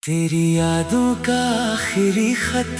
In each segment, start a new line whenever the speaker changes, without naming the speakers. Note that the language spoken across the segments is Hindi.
तेरी यादों का आखिरी खत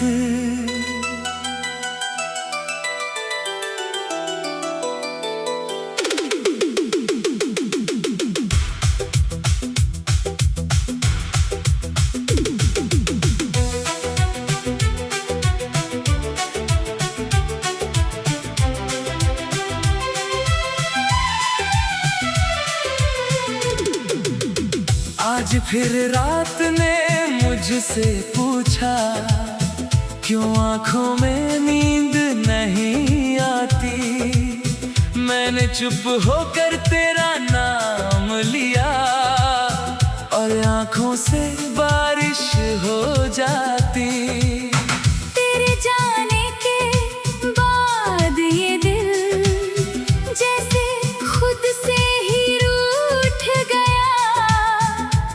आज फिर रात ने मुझसे पूछा, क्यों आंखों में नींद नहीं आती। मैंने चुप होकर तेरा नाम लिया और आंखों से बारिश हो जाती।
तेरे जाने के बाद ये दिल जैसे खुद से ही रूठ गया।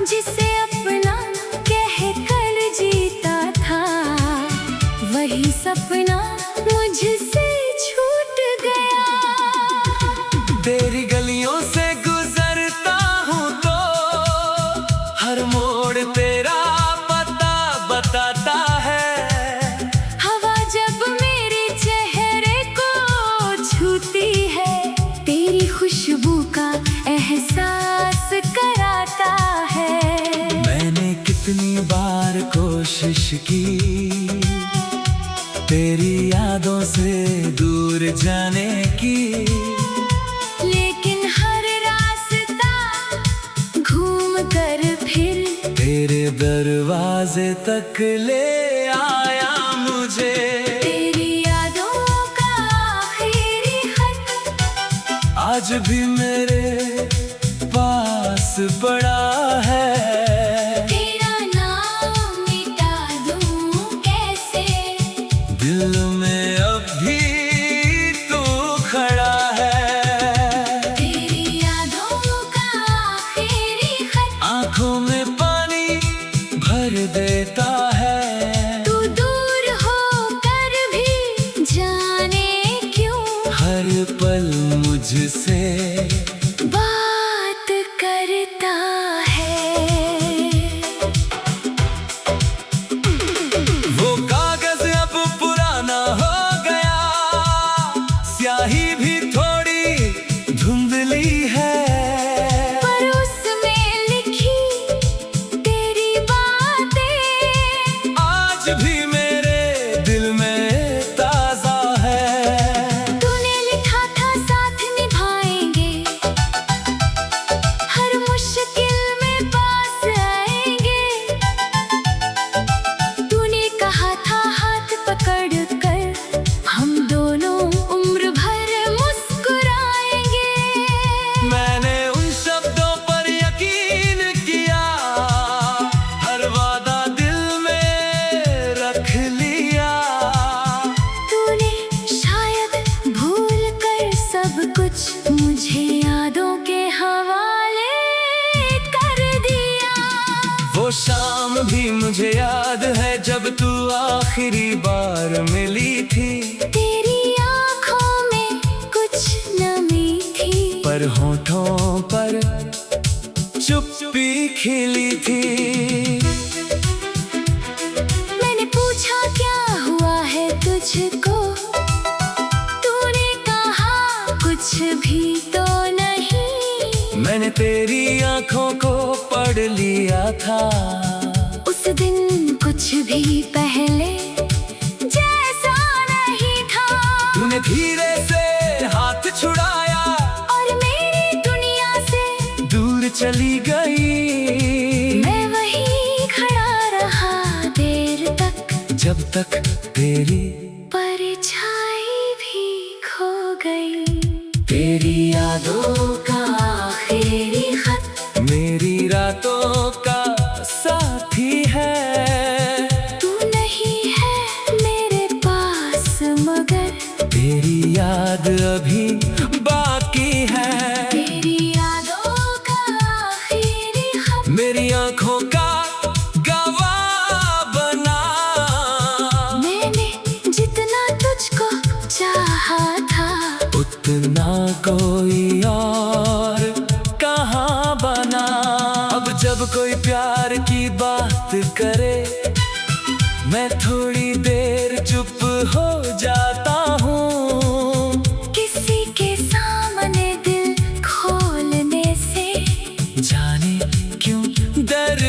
जिसे अपना कह कर जीता था, वही सपना मुझसे छूट गया।
तेरी गलियों से गुजरता हूँ तो हर मोड़ तेरा पता बताता है।
हवा जब मेरे चेहरे को छूती है, तेरी खुशबू का एहसास कराता है।
मैंने कितनी बार कोशिश की तेरी यादों से दूर जाने की,
लेकिन हर रास्ता घूम कर फिर
तेरे दरवाजे तक ले आया मुझे।
तेरी यादों का आखिरी खत
आज भी मेरे पास पड़ा है।
तेरा नाम मिटा दूं कैसे,
दिल में अब भी तू खड़ा है।
तेरी यादों का आखिरी खत
आंखों में पानी भर देता है।
तू दूर होकर भी जाने क्यों
हर पल मुझसे
बात करता है।
वो कागज अब पुराना हो गया, स्याही भी थोड़ी धुंधली है।
पर उसमें लिखी तेरी बातें
आज भी मेरे दिल में ताजा है।
तूने लिखा था साथ निभाएंगे, हर मुश्किल में पास आएंगे। तूने कहा था हाथ पकड़ कर हम दोनों उम्र भर मुस्कुराएंगे।
मैंने उन शब्दों पर यकीन किया, हर वादा दिल में रख लिया।
तूने शायद भूल कर सब कुछ मुझे यादों के हवाले कर दिया।
वो शाम भी मुझे याद है जब तू आखिरी बार मिली थी।
तेरी आँखों में कुछ नमी थी,
पर होठों पर चुप्पी खिली थी।
मैंने पूछा क्या हुआ है तुझको, तूने कहा कुछ भी तो नहीं।
मैंने तेरी आंखों को पढ़ लिया था,
उस दिन कुछ भी पहले जैसा नहीं था।
तूने धीरे से हाथ छुड़ाया
और मेरी दुनिया से
दूर चली गई।
मैं वहीं खड़ा रहा देर तक,
जब तक तेरी
परछाई भी खो गई।
तेरी यादों का आखिरी खत मेरी रातों का साथी है।
तू नहीं है मेरे पास मगर
तेरी याद अभी बाकी है।
तेरी यादों का आखिरी खत
मेरी आंखों का गवाह बना।
मैंने
बात करे, मैं थोड़ी देर चुप हो जाता हूँ।
किसी के सामने दिल खोलने से
जाने क्यों डर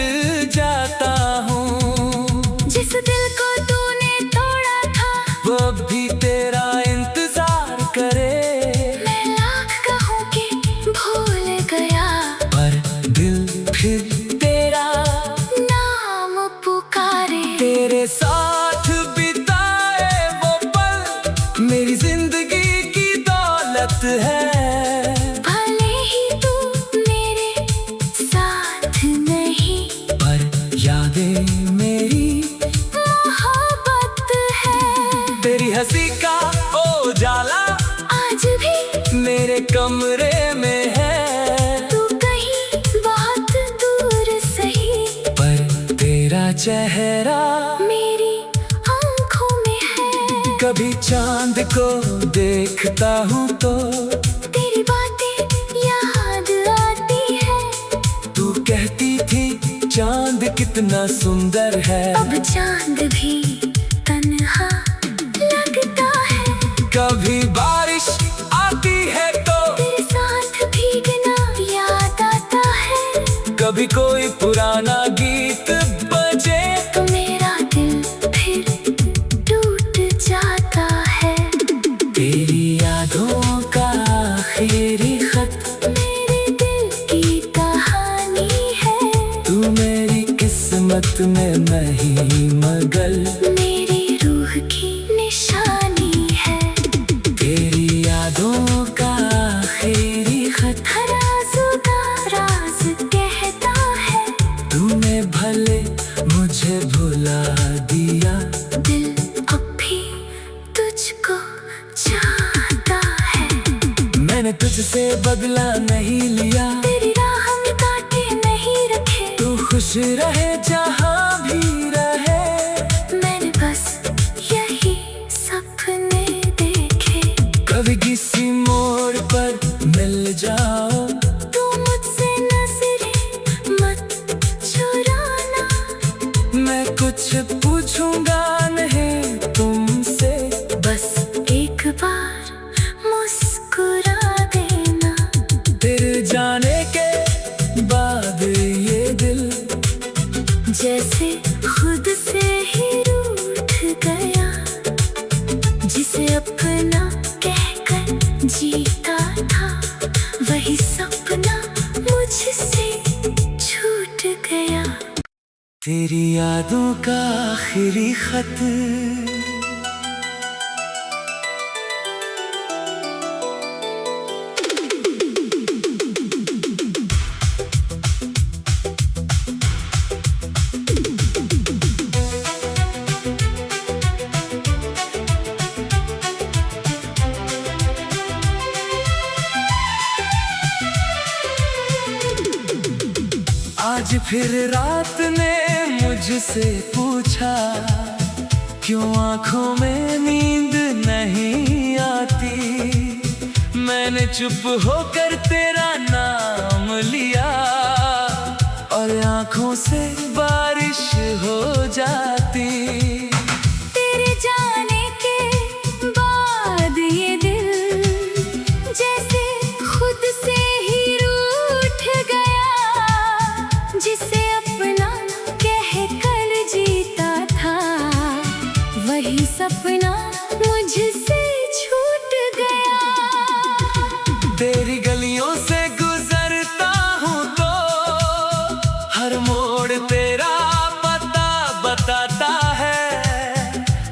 जाता हूँ।
जिस दिल को तूने तोड़ा था
वो अब भी तेरा इंतजार करे।
मैं लाख कहूँ कि भूल गया,
पर दिल फिर तेरा
नाम पुकारे।
तेरे साथ बिताए वो पल मेरी जिंदगी की दौलत है।
भले ही तू मेरे साथ नहीं,
पर यादें मेरी
मोहब्बत है।
तेरी हंसी का उजाला
आज भी
मेरे कमरे में है।
तू कहीं बहुत दूर सही,
पर तेरा चेहरा
मेरी आंखों में है।
कभी चांद को देखता हूँ तो
तेरी बातें याद आती है।
तू कहती थी चांद कितना सुंदर है।
अब चांद भी तन्हा लगता है।
कभी बारिश आती है तो
तेरे साथ भीगना याद आता है।
कभी कोई पुराना गीत बजे
तो मेरा दिल फिर टूट जाता है।
तेरी यादों का आखिरी खत
मेरे दिल की कहानी है।
तू मेरी किस्मत में नहीं मगर
मेरी रूह की निशानी है।
तेरी यादों का आखिरी खत
राज़ों का राज कहता है।
तूने भले मुझे भुला दिया,
दिल अब भी तुझको चाहता है।
मैंने तुझसे बदला नहीं लिया।
तेरी राह में कांटे नहीं रखे,
तू खुश रहे जहाँ भी रहे।
मैंने बस यही सपने देखे।
कभी किसी मोड़ पर मिल जाओ,
तू मुझसे नजरें मत चुराना।
मैं कुछ पूछूंगा नहीं तुमसे।
बस एक बार मुस्कुरा देना।
तेरे जाने के बाद ये दिल
जैसे खुद से ही रूठ गया, जिसे अपना कहकर जीता था वही सपना मुझसे छूट गया।
तेरी यादों का आखिरी खत आज फिर रात ने मुझसे पूछा, क्यों आंखों में नींद नहीं आती। मैंने चुप होकर तेरा नाम लिया और आंखों से बारिश हो जाती।
तेरे जाने के बाद ये दिल जैसे खुद से ही रूठ गया, जिसे अपना कहकर जीता था वही सपना मुझसे छूट गया।
तेरी गलियों से गुजरता हूँ तो हर मोड़ तेरा पता बताता है।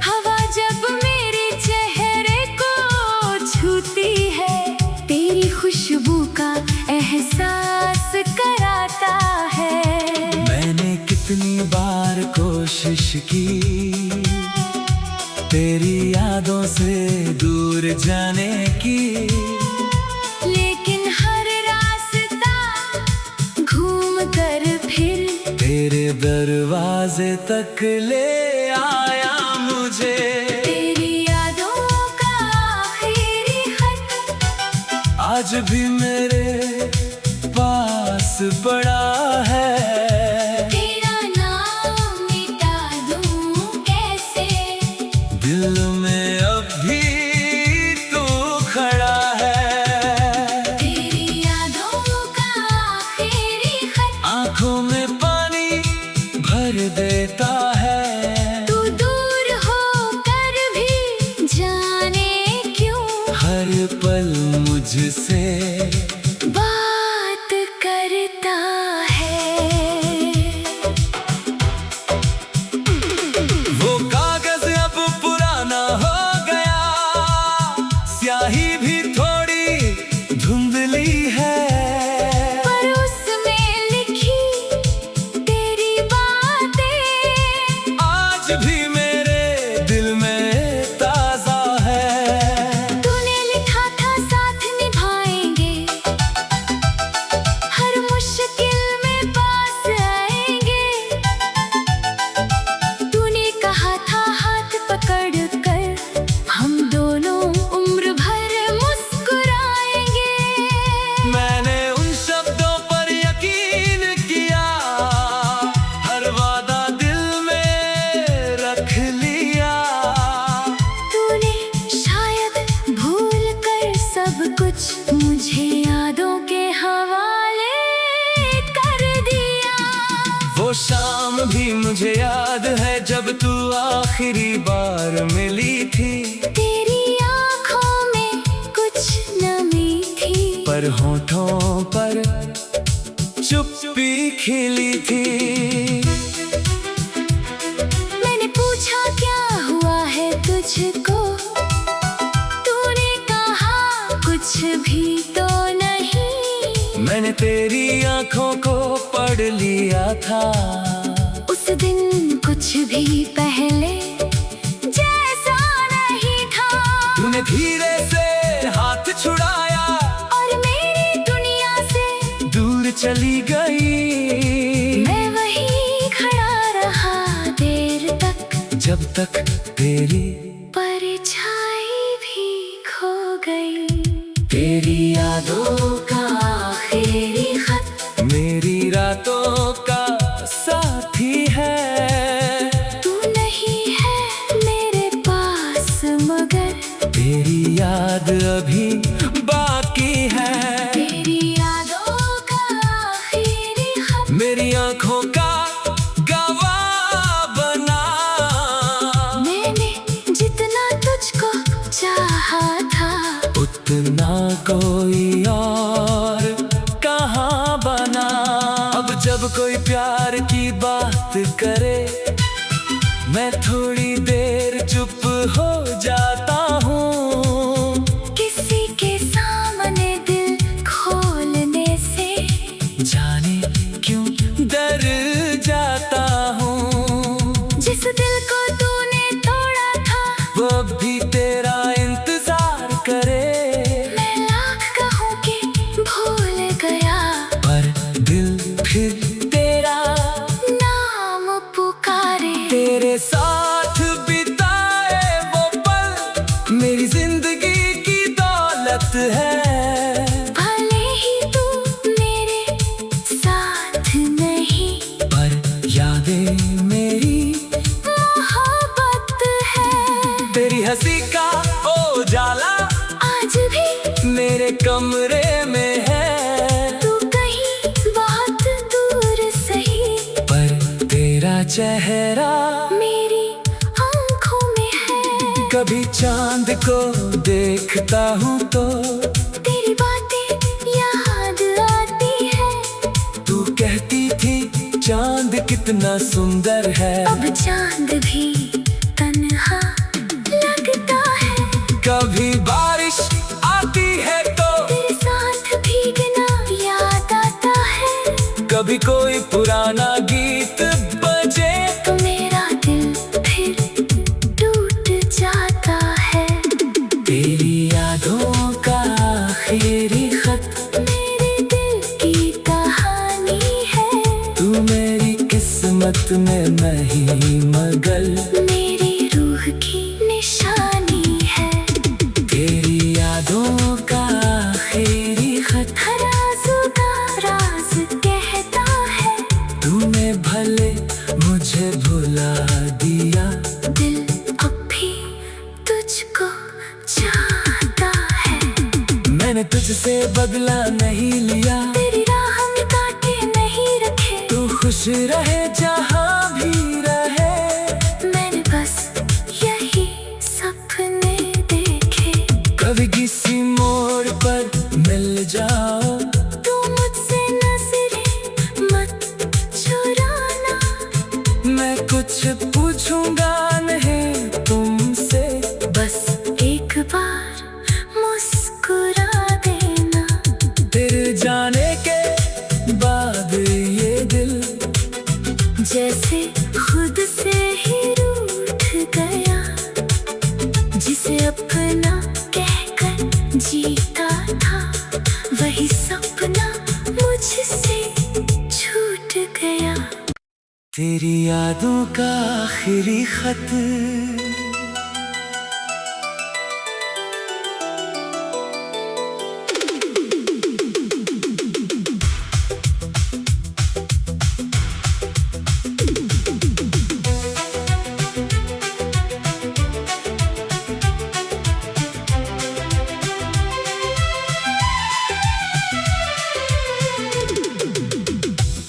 हवा जब मेरे चेहरे को छूती है, तेरी खुशबू का एहसास कराता है।
मैंने कितनी बार कोशिश की तेरी यादों से दूर जाने की,
लेकिन हर रास्ता घूम कर फिर
तेरे दरवाजे तक ले आया मुझे।
तेरी यादों का आखिरी खत
आज भी मेरे पास पड़ा है।
तेरा नाम
भर देता है।
तू दूर होकर भी जाने क्यों
हर पल मुझसे
बात करता है।
वो कागज अब पुराना हो गया, स्याही भी थोड़ी धुंधली है,
पर उसमें लिखी तेरी बातें
आज भी मेरे दिल में ताजा है।
तूने लिखा था साथ निभाएंगे, हर मुश्किल में पास आएंगे। तूने कहा था हाथ पकड़ कर हम दोनों उम्र भर मुस्कुराएंगे।
मैंने उन शब्दों पर यकीन किया, हर वादा दिल में रख लिया।
तूने शायद भूल कर सब कुछ मुझे यादों के हवाले कर दिया।
वो शाम भी मुझे याद है जब तू आखिरी बार मिली थी।
तेरी आँखों में कुछ नमी थी,
पर होठों पर चुप्पी खिली थी।
मैंने पूछा क्या हुआ है तुझको, तूने कहा कुछ भी तो नहीं।
मैंने तेरी आंखों को पढ़ लिया था,
उस दिन कुछ भी पहले जैसा नहीं था।
तूने धीरे से हाथ छुड़ाया
और मेरी दुनिया से
दूर चली गई।
मैं वहीं खड़ा रहा देर तक,
जब तक तेरी
परछाई भी खो गई।
तेरी यादों का
आखिरी खत
मेरी रातों का साथी है।
तू नहीं है मेरे पास मगर
तेरी याद अभी बाकी है।
तेरी यादों का आखिरी खत
मेरी आंखों का गवाह बना।
मैंने जितना तुझको चाहा था,
उतना कोई और कहाँ बना। अब जब कोई प्यार की बात करे, मैं थोड़ी देर चुप हो जाता हूँ।
किसी के सामने दिल खोलने से
जाने क्यों डर जाता हूँ।
जिस दिल को तूने तोड़ा था,
वो अब भी तेरा इंतजार करे।
मैं लाख कहूँ कि भूल गया,
पर दिल फिर तेरा
नाम पुकारे।
तेरे साथ बिताए वो पल मेरी जिंदगी की दौलत है।
भले ही तू मेरे साथ नहीं,
पर यादें मेरी
मोहब्बत है।
तेरी हंसी का उजाला
आज भी
मेरे कमरे में है।
तू कहीं बहुत दूर सही,
पर तेरा चेहरा
मेरी आँखों में है।
कभी चांद को देखता हूँ तो
तेरी बातें याद आती है।
तू कहती थी चांद कितना सुंदर है।
अब चांद भी तन्हा लगता है।
कभी बारिश आती है तो
तेरे साथ भीगना याद आता है।
कभी कोई पुराना गीत बजे
तो मेरा दिल फिर टूट जाता है।
तेरी यादों का आखिरी खत
मेरे दिल की कहानी है।
तू मेरी किस्मत में नहीं मगर
मेरी रूह की निशानी है।
तेरी यादों का आखिरी खत
राज़ों का राज कहता है।
तूने भले मुझे भुला दिया,
दिल अब भी तुझको चाहता है।
मैंने तुझसे बदला नहीं लिया।
तेरी राह में कांटे नहीं रखे।
तू खुश रहे जहाँ भी कुछ पूछूंगा नहीं तुमसे,
बस एक बार मुस्कुरा देना।
तेरे जाने के बाद ये दिल
जैसे खुद से ही रूठ गया, जिसे अपना कहकर जीता था, वही सपना मुझसे छूट गया।
तेरी यादों का आखिरी खत,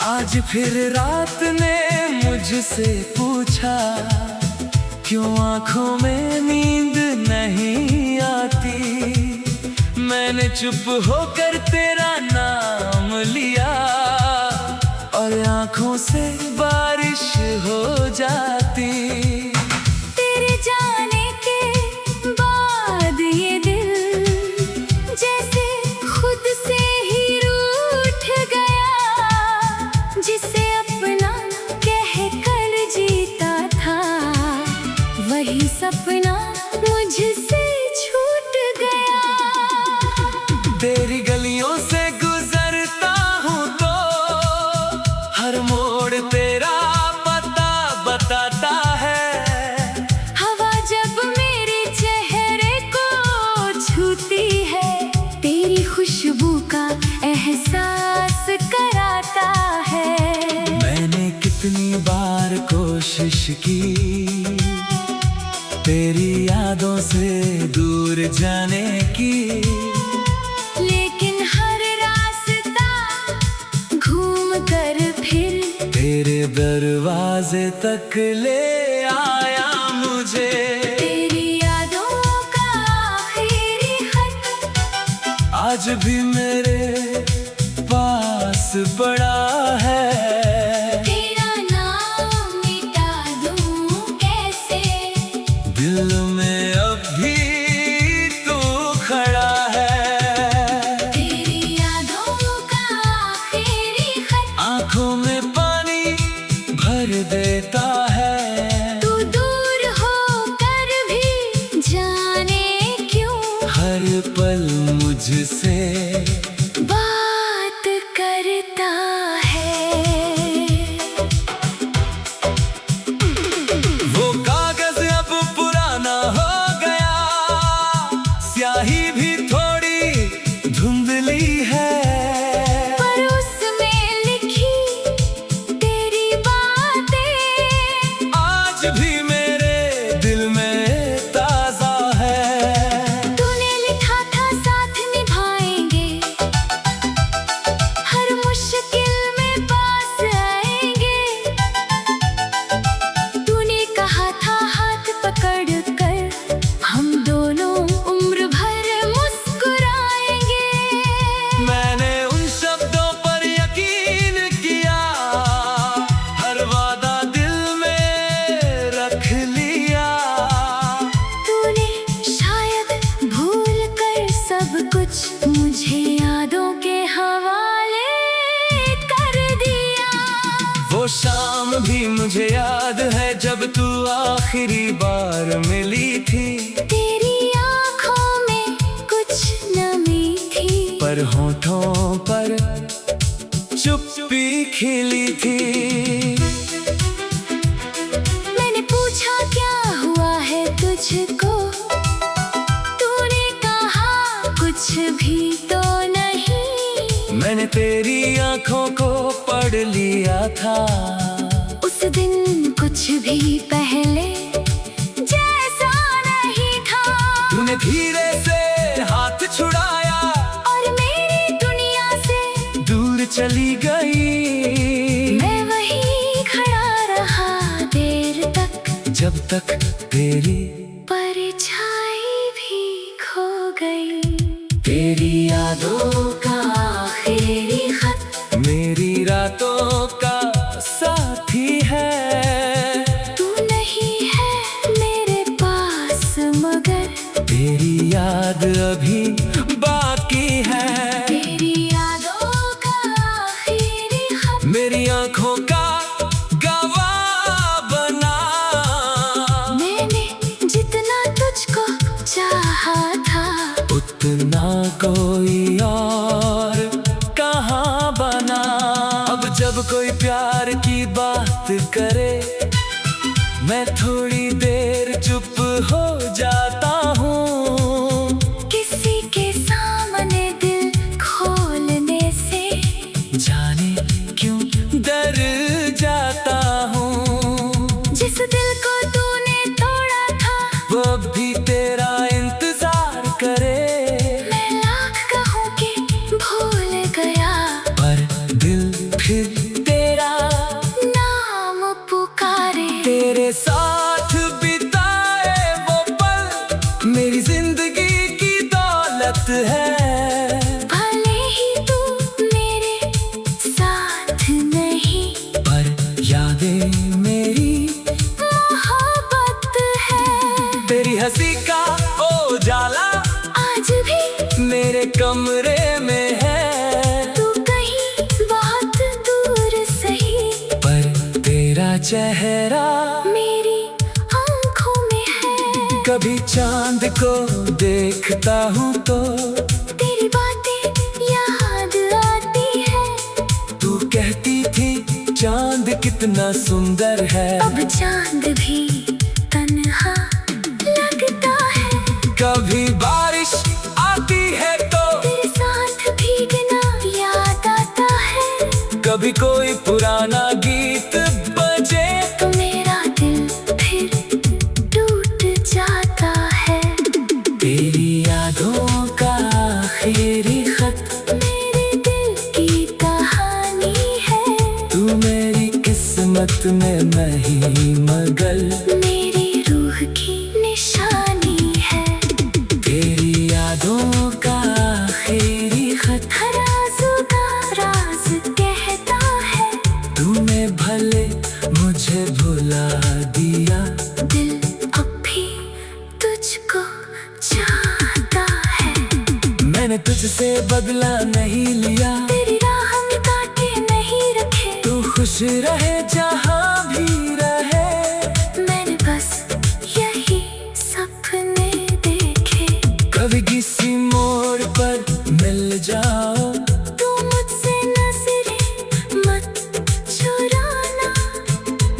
आज फिर रात ने मुझसे पूछा, क्यों आंखों में नींद नहीं आती। मैंने चुप होकर तेरा नाम लिया और आंखों से बारिश हो जाती।
तेरे जाने के बाद ये दिल जैसे खुद से ही रूठ गया, जिसे अपना कहकर जीता था, वही सपना मुझसे छूट गया।
तेरी गलियों से गुजरता हूँ तो हर मोड़ तेरा पता बताता है।
हवा जब मेरे चेहरे को छूती है, तेरी खुशबू का एहसास कराता है।
मैंने कितनी बार कोशिश की तेरी यादों से दूर जाने की,
लेकिन हर रास्ता घूम कर फिर
तेरे दरवाजे तक ले आया मुझे।
तेरी यादों का आखिरी खत
आज भी मेरे पास पड़ा है।
तेरा नाम मिटा दूं कैसे,
दिल में अब भी तू खड़ा है।
तेरी यादों का आखिरी खत
आंखों में पानी भर देता है।
तू दूर होकर भी जाने क्यों
हर पल मुझसे
बात करता है।
वो कागज अब पुराना हो गया, स्याही भी थोड़ी धुंधली है।
पर उसमें लिखी तेरी बातें
आज भी मेरे दिल में ताजा है।
तूने लिखा था साथ निभाएंगे, हर मुश्किल में पास आएंगे। तूने कहा था हाथ पकड़ कर हम दोनों उम्र भर मुस्कुराएंगे।
मैंने उन शब्दों पर यकीन किया, हर वादा दिल में रख लिया।
तूने शायद भूल कर सब कुछ मुझे यादों के हवाले कर दिया।
वो शाम भी मुझे याद है जब तू आखिरी बार मिली थी।
तेरी आँखों में कुछ नमी थी,
पर होठों पर चुप्पी खिली थी।
मैंने पूछा क्या हुआ है तुझको, तूने कहा कुछ भी तो नहीं।
मैंने तेरी आंखों को पढ़ लिया था,
उस दिन कुछ भी पहले जैसा नहीं था।
तूने धीरे से हाथ छुड़ाया
और मेरी दुनिया से
दूर चली गई।
मैं वहीं खड़ा रहा देर तक,
जब तक तेरी
परछाई भी खो गई।
तेरी यादों का आखिरी खत मेरी रातों का साथी है। कोई और कहाँ बना। अब जब कोई प्यार की बात करे, मैं थोड़ी देर चुप हो जाता हूँ।
किसी के सामने दिल खोलने से
जाने क्यों डर जाता हूँ।
जिस दिल को तूने तोड़ा था,
वो अब भी तेरा इंतजार करे।
मैं लाख कहूँ कि भूल गया,
पर दिल फिर तेरा
नाम पुकारे।
तेरे साथ बिताए वो पल मेरी जिंदगी की दौलत है।
भले ही तू मेरे साथ नहीं,
पर यादें मेरी
मोहब्बत है।
तेरी हंसी का उजाला
आज भी
मेरे कमरे में है।
तू कहीं बहुत दूर सही,
पर तेरा चेहरा
मेरी आंखों में है।
कभी चांद को देखता हूँ तो
तेरी बातें याद आती है।
तू कहती थी चांद कितना सुंदर है।
अब चांद भी तन्हा लगता है।
कभी बारिश आती है तो
तेरे साथ भीगना याद आता है।
कभी कोई पुराना गीत बजे
तो मेरा दिल फिर टूट जाता है।
तेरी यादों का आखिरी खत
मेरे दिल की कहानी है।
तू मेरी किस्मत में नहीं मगर
मेरी रूह की निशानी है।
तेरी यादों का आखिरी खत
हर आंसू का राज कहता है।
तूने भले मुझे भुला दिया,
दिल अब भी तुझको चाहता है।
मैंने तुझसे बदला नहीं लिया।
तेरी राह में कांटे नहीं रखे,
तू खुश रहे जहाँ भी रहे।
मैंने बस यही सपने देखे।
कभी किसी मोड़ पर मिल जाओ,
तू मुझसे नजरें मत चुराना।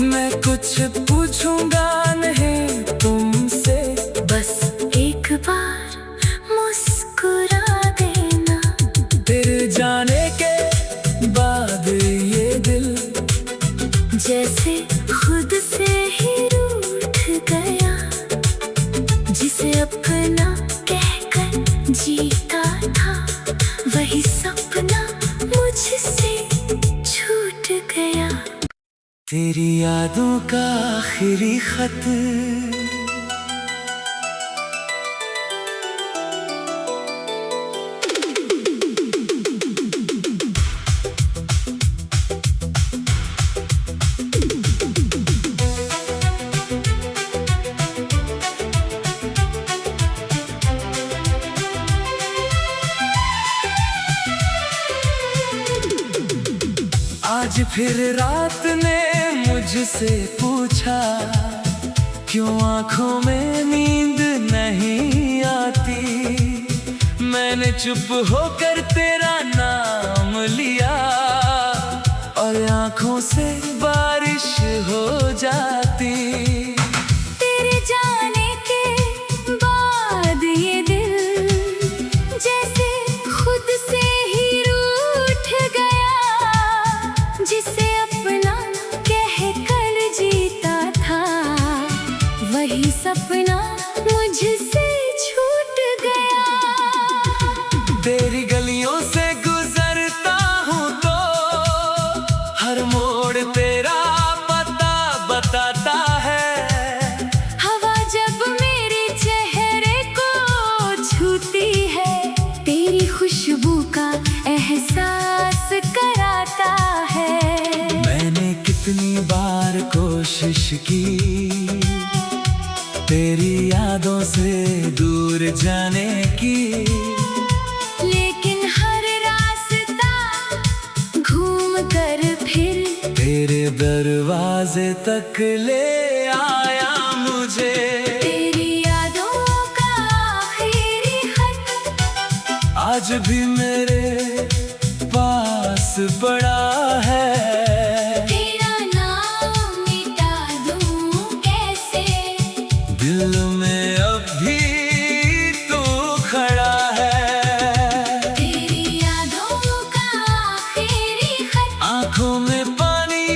मैं कुछ पूछूंगा नहीं तुमसे।
बस एक बार मुस्कुरा देना।
तेरे जाने के बाद ये दिल
जैसे खुद से ही रूठ गया, जिसे अपना कहकर जीता था, वही सपना मुझसे छूट गया।
तेरी यादों का आखिरी खत आज फिर रात ने मुझसे पूछा, क्यों आंखों में नींद नहीं आती। मैंने चुप होकर तेरा नाम लिया और आंखों से बारिश हो जाती।
तेरे जाने के बाद ये दिल जैसे खुद से ही रूठ गया, जिसे अपना कहकर जीता था, वही सपना मुझसे छूट गया।
तेरी गलियों से गुजरता हूँ तो हर मोड़ तेरा पता बताता है।
हवा जब मेरे चेहरे को छूती है, तेरी खुशबू का एहसास कराता है।
मैंने कितनी बार कोशिश की तेरी यादों से दूर जाने की,
लेकिन हर रास्ता घूम कर फिर
तेरे दरवाजे तक ले आया मुझे।
तेरी यादों का आखिरी खत
आज भी मेरे पास पड़ा है।
तेरा नाम मिटा दूं कैसे,
दिल में अब भी तू खड़ा है।
तेरी यादों का आखिरी खत
आंखों में पानी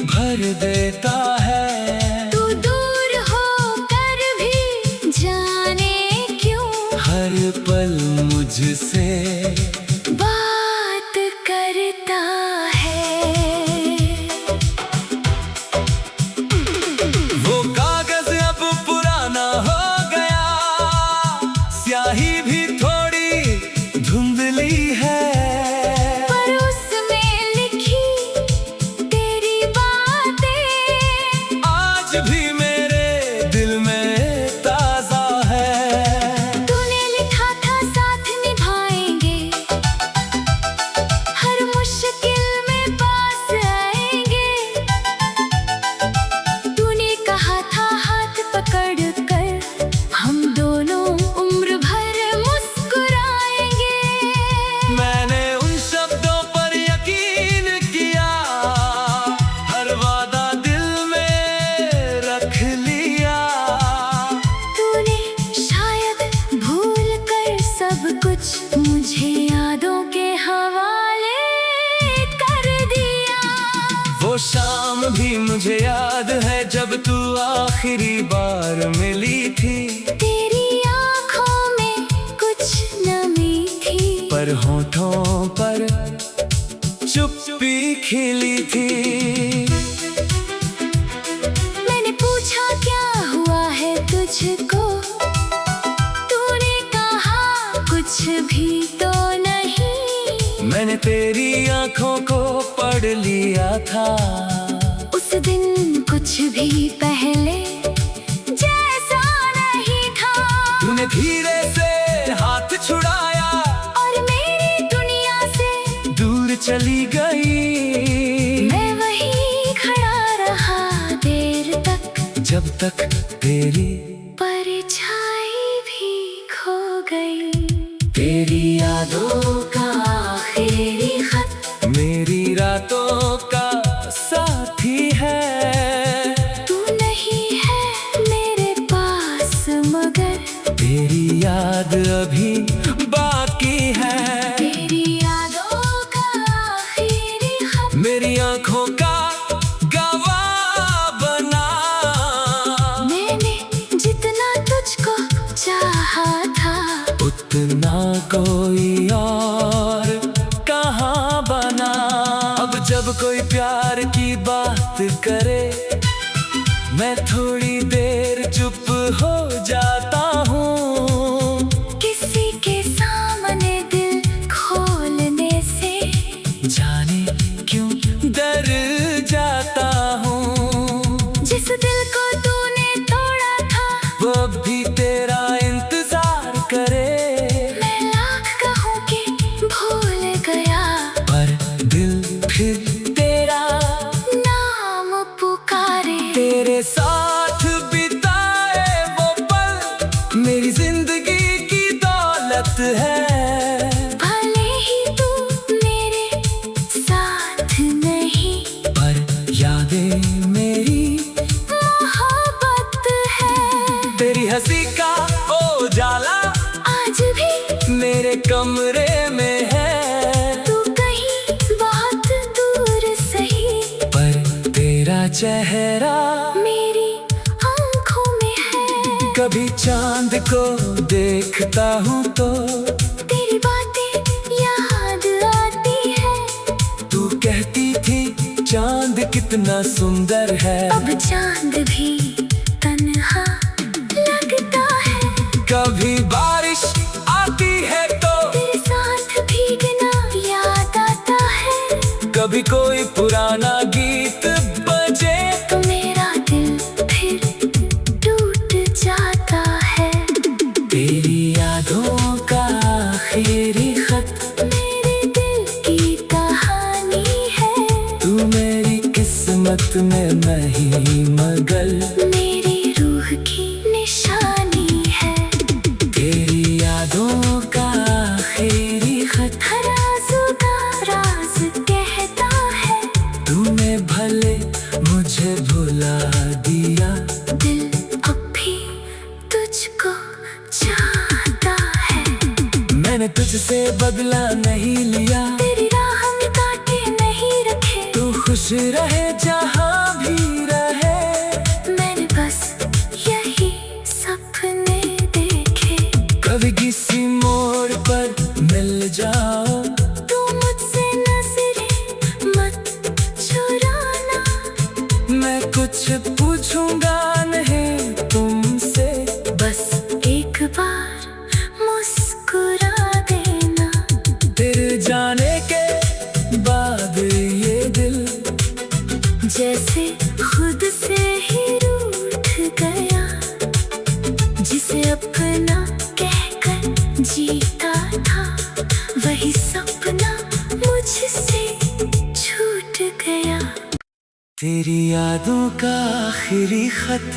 भर देता है।
तू दूर होकर भी जाने क्यों
हर पल मुझसे
बात करता है।
वो कागज अब पुराना हो गया, स्याही भी थोड़ी धुंधली है।
पर उसमें लिखी तेरी बातें
आज भी मेरे दिल में ताजा है।
तूने लिखा था साथ निभाएंगे, हर मुश्किल में पास आएंगे। तूने कहा था हाथ पकड़ कर हम दोनों उम्र भर मुस्कुराएंगे।
मैंने उन शब्दों पर यकीन किया, हर वादा दिल में रख लिया।
तूने शायद भूल कर सब कुछ मुझे यादों के हवाले कर दिया।
वो शाम भी मुझे याद है जब तू आखिरी बार मिली थी।
तेरी आँखों में कुछ नमी थी,
पर होठों पर चुप्पी खिली थी।
मैंने पूछा क्या हुआ है तुझको, तूने कहा कुछ भी तो नहीं।
मैंने तेरी आंखों को पढ़ लिया था,
उस दिन कुछ भी पहले जैसा नहीं था।
तूने धीरे से हाथ छुड़ाया
और मेरी दुनिया से
दूर चली गई।
मैं वहीं खड़ा रहा देर तक,
जब तक तेरी
परछाई भी खो गई।
तेरी यादों का
आखिरी खत
मेरी रातों का साथी है।
तू नहीं है मेरे पास मगर
तेरी याद अभी बाकी है।
तेरी यादों का आखिरी खत
मेरी आंखों का गवाह बना।
मैंने जितना तुझको चाहा था,
उतना कोई और कहाँ बना। अब जब कोई प्यार की बात करे, मैं थोड़ी देर चुप हो जाता हूँ।
किसी के सामने दिल खोलने से
जाने क्यों डर जाता हूँ।
जिस दिल को तूने तोड़ा था,
वो अब भी तेरा इंतजार करे।
मैं लाख कहूँ कि भूल गया,
पर दिल फिर तेरा
नाम पुकारे।
तेरे साथ बिताए वो पल मेरी जिंदगी की दौलत है।
भले ही तू मेरे साथ नहीं,
पर यादें मेरी
मोहब्बत है।
तेरी हंसी का उजाला
आज भी
मेरे कमरे में है।
तू कहीं बहुत दूर सही,
पर तेरा चेहरा
मेरी आँखों में है।
कभी चांद को देखता हूँ तो
तेरी बातें याद आती है।
तू कहती थी चांद कितना सुंदर है।
अब चांद भी तन्हा लगता है।
कभी बारिश आती है तो
तेरे साथ भीगना याद आता है।
कभी कोई पुराना गीत बजे
तो मेरा दिल फिर टूट जाता है।
तेरी यादों का आखिरी खत
मेरे दिल की कहानी है।
तू मेरी किस्मत में नहीं मगर
मेरी रूह की निशानी है।
तेरी यादों का आखिरी बदला नहीं लिया,
तेरी राह में कांटे नहीं रखे।
तू खुश रहे जहाँ भी रहे,
मैंने बस यही सपने देखे।
कभी किसी मोड़ पर मिल जाओ,
तू मुझसे नजरें मत चुराना।
मैं कुछ पूछूंगा नहीं तुमसे,
बस एक बार मुस्कुरा देना।
तेरे जाने के बाद ये दिल
जैसे खुद से ही रूठ गया, जिसे अपना कहकर जीता था, वही सपना मुझसे छूट गया।
तेरी यादों का आखिरी खत